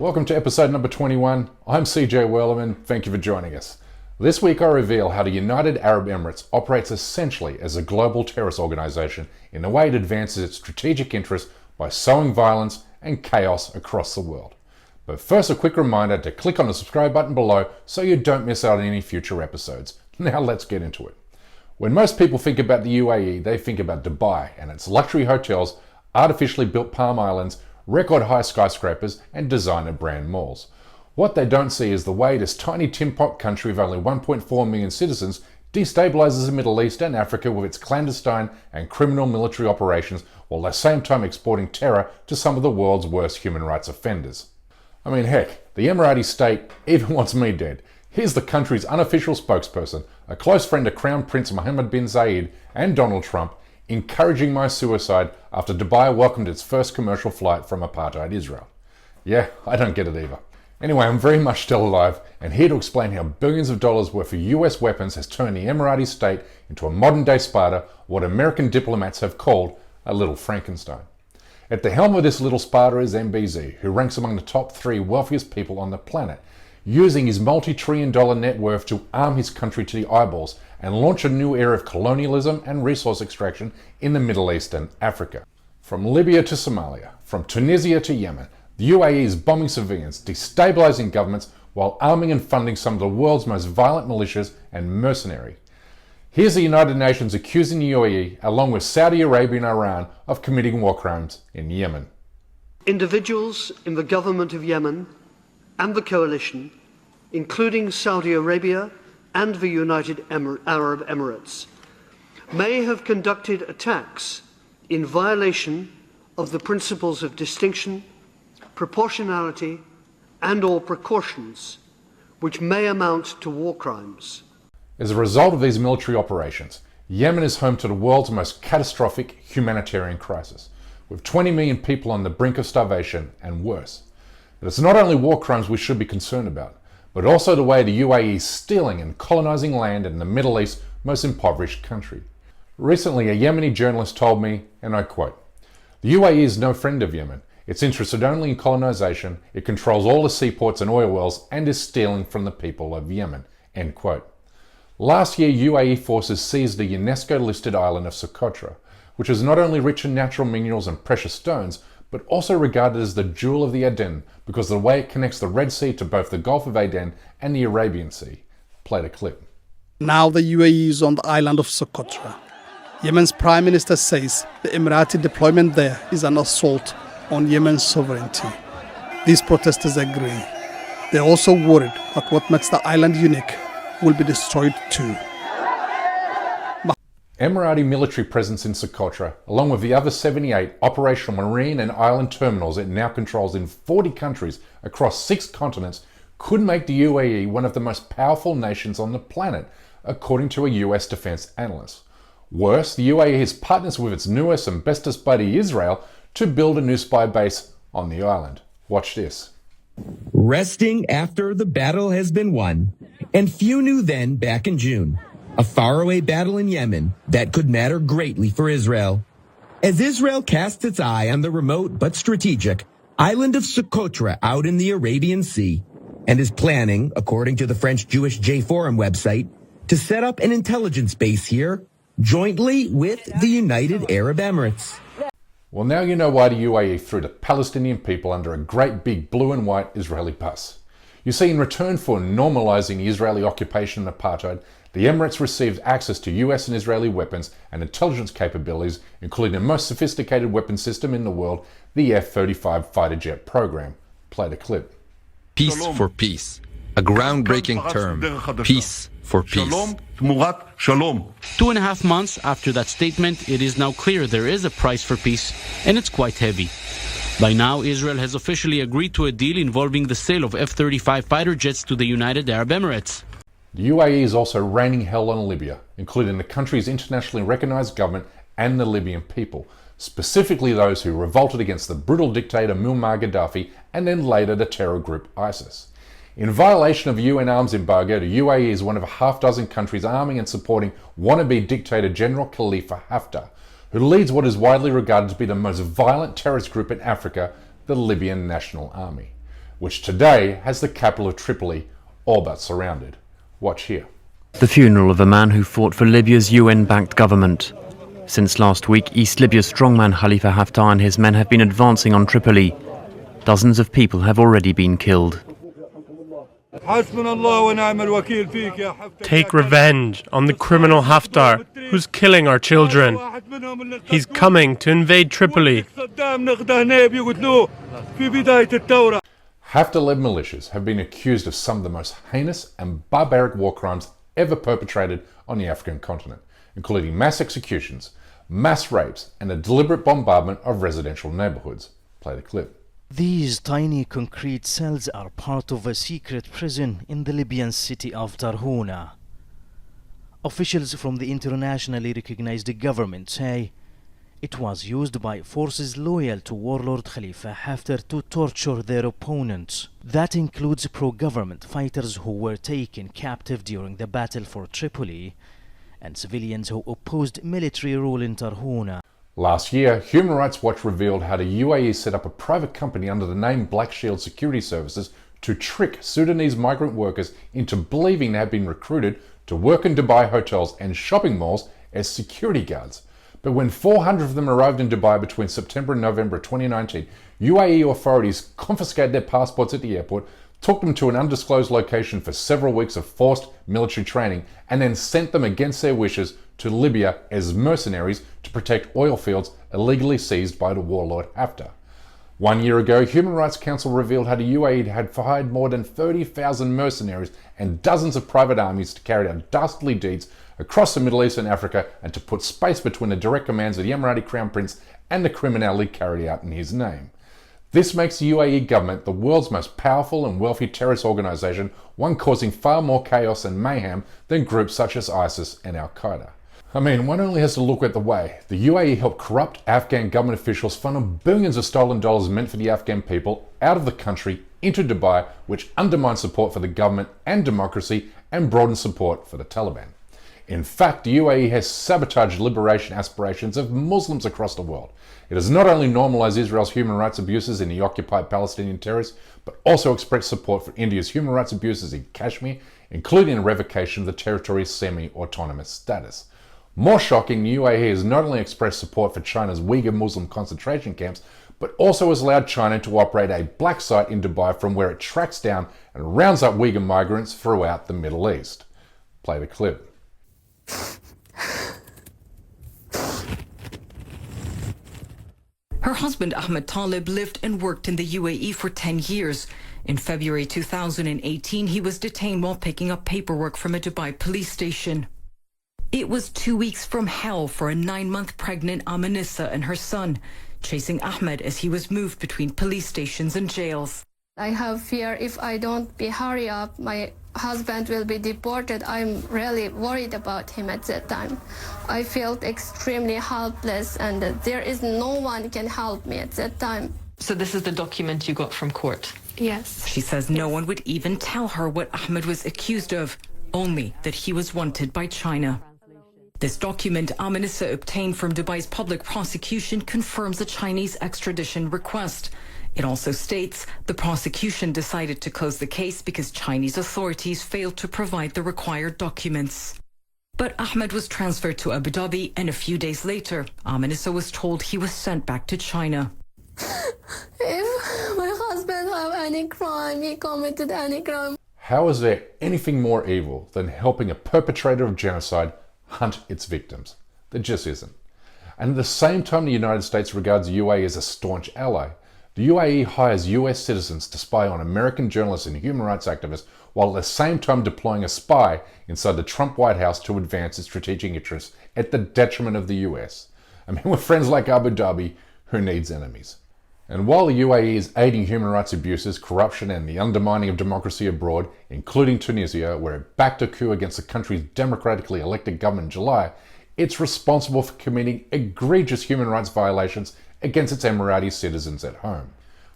Welcome to episode number 21. I'm CJ Werleman. Thank you for joining us. This week I reveal how the United Arab Emirates operates essentially as a global terrorist organization in a way it advances its strategic interests by sowing violence and chaos across the world. But first, a quick reminder to click on the subscribe button below so you don't miss out on any future episodes. Now let's get into it. When most people think about the UAE, they think about Dubai and its luxury hotels, artificially built palm islands, record high skyscrapers and designer brand malls. What they don't see is the way this tiny tin pot country of only 1.4 million citizens destabilizes the Middle East and Africa with its clandestine and criminal military operations, while at the same time exporting terror to some of the world's worst human rights offenders. I mean, heck, the Emirati state even wants me dead. Here's the country's unofficial spokesperson, a close friend of Crown Prince Mohammed bin Zayed and Donald Trump, encouraging my suicide after Dubai welcomed its first commercial flight from apartheid Israel. Yeah, I don't get it either. Anyway, I'm very much still alive and here to explain how billions of dollars worth of US weapons has turned the Emirati state into a modern-day Sparta, what American diplomats have called a little Frankenstein. At the helm of this little Sparta is MBZ, who ranks among the top 3 wealthiest people on the planet, using his multi-trillion-dollar net worth to arm his country to the eyeballs and launch a new era of colonialism and resource extraction in the Middle East and Africa. From Libya to Somalia, from Tunisia to Yemen, the UAE is bombing civilians, destabilizing governments, while arming and funding some of the world's most violent militias and mercenary. Here's the United Nations accusing the UAE, along with Saudi Arabia and Iran, of committing war crimes in Yemen. Individuals in the government of Yemen and the coalition, including Saudi Arabia and the United Arab Emirates, may have conducted attacks in violation of the principles of distinction, proportionality, and/or precautions, which may amount to war crimes. As a result of these military operations, Yemen is home to the world's most catastrophic humanitarian crisis, with 20 million people on the brink of starvation and worse. But it's not only war crimes we should be concerned about, but also the way the UAE is stealing and colonizing land in the Middle East's most impoverished country. Recently, a Yemeni journalist told me, and I quote, "The UAE is no friend of Yemen. It's interested only in colonization, it controls all the seaports and oil wells, and is stealing from the people of Yemen." End quote. Last year, UAE forces seized the UNESCO-listed island of Socotra, which is not only rich in natural minerals and precious stones, but also regarded as the jewel of the Aden because of the way it connects the Red Sea to both the Gulf of Aden and the Arabian Sea. Play the clip. Now the UAE is on the island of Socotra. Yemen's Prime Minister says the Emirati deployment there is an assault on Yemen's sovereignty. These protesters agree. They're also worried that what makes the island unique will be destroyed too. Emirati military presence in Socotra, along with the other 78 operational marine and island terminals it now controls in 40 countries across 6 continents, could make the UAE one of the most powerful nations on the planet, according to a US defense analyst. Worse, the UAE has partners with its newest and bestest buddy Israel to build a new spy base on the island. Watch this. Resting after the battle has been won, and few knew then back in June, a faraway battle in Yemen that could matter greatly for Israel. As Israel casts its eye on the remote but strategic island of Socotra out in the Arabian Sea, and is planning, according to the French Jewish J-Forum website, to set up an intelligence base here, jointly with the United Arab Emirates. Well, now you know why the UAE threw the Palestinian people under a great big blue and white Israeli bus. You see, in return for normalizing the Israeli occupation and apartheid, the Emirates received access to US and Israeli weapons and intelligence capabilities, including the most sophisticated weapon system in the world, the F-35 fighter jet program. Play the clip. Peace for peace. A groundbreaking term. Peace for peace. 2.5 months after that statement, it is now clear there is a price for peace, and it's quite heavy. By now, Israel has officially agreed to a deal involving the sale of F-35 fighter jets to the United Arab Emirates. The UAE is also raining hell on Libya, including the country's internationally recognized government and the Libyan people, specifically those who revolted against the brutal dictator Muammar Gaddafi and then later the terror group ISIS. In violation of UN arms embargo, the UAE is one of a half-dozen countries arming and supporting wannabe dictator General Khalifa Haftar, who leads what is widely regarded to be the most violent terrorist group in Africa, the Libyan National Army. which today has the capital of Tripoli all but surrounded. Watch here. The funeral of a man who fought for Libya's UN-backed government. Since last week, East Libya's strongman Khalifa Haftar and his men have been advancing on Tripoli. Dozens of people have already been killed. Take revenge on the criminal Haftar, who's killing our children. He's coming to invade Tripoli. Haftar-led militias have been accused of some of the most heinous and barbaric war crimes ever perpetrated on the African continent, including mass executions, mass rapes, and a deliberate bombardment of residential neighborhoods. Play the clip. These tiny concrete cells are part of a secret prison in the Libyan city of Tarhuna. Officials from the internationally recognized government say it was used by forces loyal to warlord Khalifa Haftar to torture their opponents. That includes pro-government fighters who were taken captive during the battle for Tripoli and civilians who opposed military rule in Tarhuna. Last year, Human Rights Watch revealed how the UAE set up a private company under the name Black Shield Security Services to trick Sudanese migrant workers into believing they had been recruited to work in Dubai hotels and shopping malls as security guards. But when 400 of them arrived in Dubai between September and November 2019, UAE authorities confiscated their passports at the airport, took them to an undisclosed location for several weeks of forced military training, and then sent them against their wishes to Libya as mercenaries to protect oil fields illegally seized by the warlord Haftar. 1 year ago, Human Rights Council revealed how the UAE had hired more than 30,000 mercenaries and dozens of private armies to carry out dastardly deeds across the Middle East and Africa and to put space between the direct commands of the Emirati Crown Prince and the criminality carried out in his name. This makes the UAE government the world's most powerful and wealthy terrorist organisation, one causing far more chaos and mayhem than groups such as ISIS and Al-Qaeda. I mean, one only has to look at the way the UAE helped corrupt Afghan government officials funnel billions of stolen dollars meant for the Afghan people out of the country into Dubai, which undermines support for the government and democracy and broadens support for the Taliban. In fact, the UAE has sabotaged liberation aspirations of Muslims across the world. It has not only normalized Israel's human rights abuses in the occupied Palestinian territories, but also expressed support for India's human rights abuses in Kashmir, including a revocation of the territory's semi-autonomous status. More shocking, the UAE has not only expressed support for China's Uyghur Muslim concentration camps, but also has allowed China to operate a black site in Dubai from where it tracks down and rounds up Uyghur migrants throughout the Middle East. Play the clip. Her husband Ahmed Talib lived and worked in the UAE for 10 years. In February 2018, he was detained while picking up paperwork from a Dubai police station. It was 2 weeks from hell for a 9-month pregnant Amanissa and her son, chasing Ahmed as he was moved between police stations and jails. I have fear if I don't be hurry up, my husband will be deported. I'm really worried about him at that time. I felt extremely helpless and there is no one can help me at that time. So this is the document you got from court? Yes. She says no one would even tell her what Ahmed was accused of, only that he was wanted by China. This document Amanissa obtained from Dubai's public prosecution confirms a Chinese extradition request. It also states the prosecution decided to close the case because Chinese authorities failed to provide the required documents. But Ahmed was transferred to Abu Dhabi, and a few days later, Amanissa was told he was sent back to China. If my husband have any crime, he committed any crime. How is there anything more evil than helping a perpetrator of genocide hunt its victims? There just isn't. And at the same time, the United States regards the UAE as a staunch ally. The UAE hires US citizens to spy on American journalists and human rights activists, while at the same time deploying a spy inside the Trump White House to advance its strategic interests at the detriment of the US. I mean, with friends like Abu Dhabi, who needs enemies? And while the UAE is aiding human rights abuses, corruption and the undermining of democracy abroad, including Tunisia, where it backed a coup against the country's democratically elected government in July, it's responsible for committing egregious human rights violations against its Emirati citizens at home.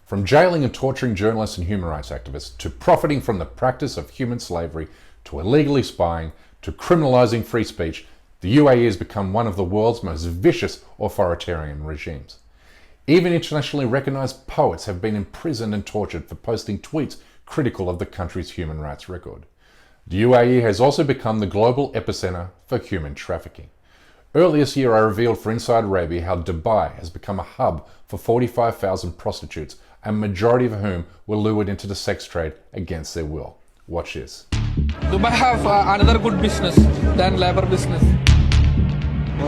From jailing and torturing journalists and human rights activists, to profiting from the practice of human slavery, to illegally spying, to criminalizing free speech, the UAE has become one of the world's most vicious authoritarian regimes. Even internationally recognized poets have been imprisoned and tortured for posting tweets critical of the country's human rights record. The UAE has also become the global epicenter for human trafficking. Earlier this year I revealed for Inside Arabia how Dubai has become a hub for 45,000 prostitutes, a majority of whom were lured into the sex trade against their will. Watch this. Dubai have another good business than labor business.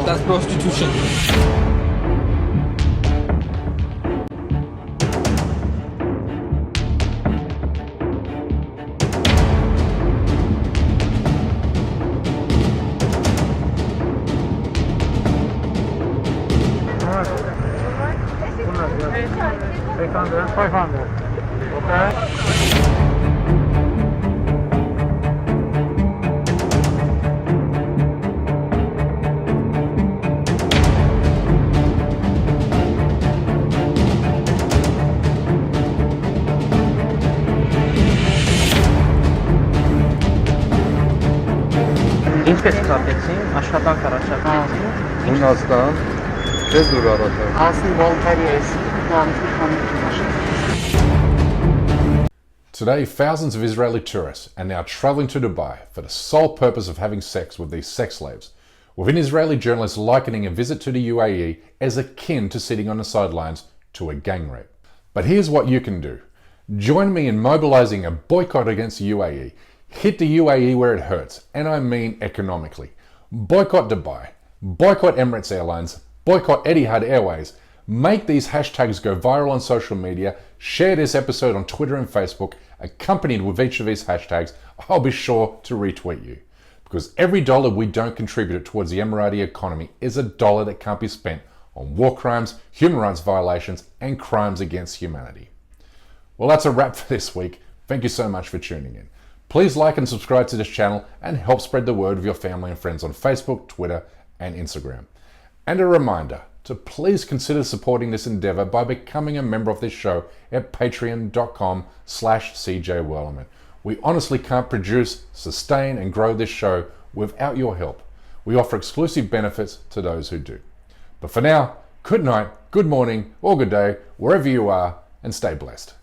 That's prostitution. Ինչպես կապեցին, աշխատանք առաջարկեցին։ Հունաստան, քեզ դուր առաջարկեցին։ Ասին Բոլգարիա էս Today, thousands of Israeli tourists are now traveling to Dubai for the sole purpose of having sex with these sex slaves, with an Israeli journalist likening a visit to the UAE as akin to sitting on the sidelines to a gang rape. But here's what you can do. Join me in mobilizing a boycott against the UAE. Hit the UAE where it hurts, and I mean economically. Boycott Dubai, boycott Emirates Airlines, boycott Etihad Airways. Make these hashtags go viral on social media. Share this episode on Twitter and Facebook. Accompanied with each of these hashtags, I'll be sure to retweet you. Because every dollar we don't contribute towards the Emirati economy is a dollar that can't be spent on war crimes, human rights violations, and crimes against humanity. Well, that's a wrap for this week. Thank you so much for tuning in. Please like and subscribe to this channel and help spread the word with your family and friends on Facebook, Twitter, and Instagram. And a reminder to please consider supporting this endeavor by becoming a member of this show at patreon.com/CJWellerman. We honestly can't produce, sustain, and grow this show without your help. We offer exclusive benefits to those who do. But for now, good night, good morning, or good day, wherever you are, and stay blessed.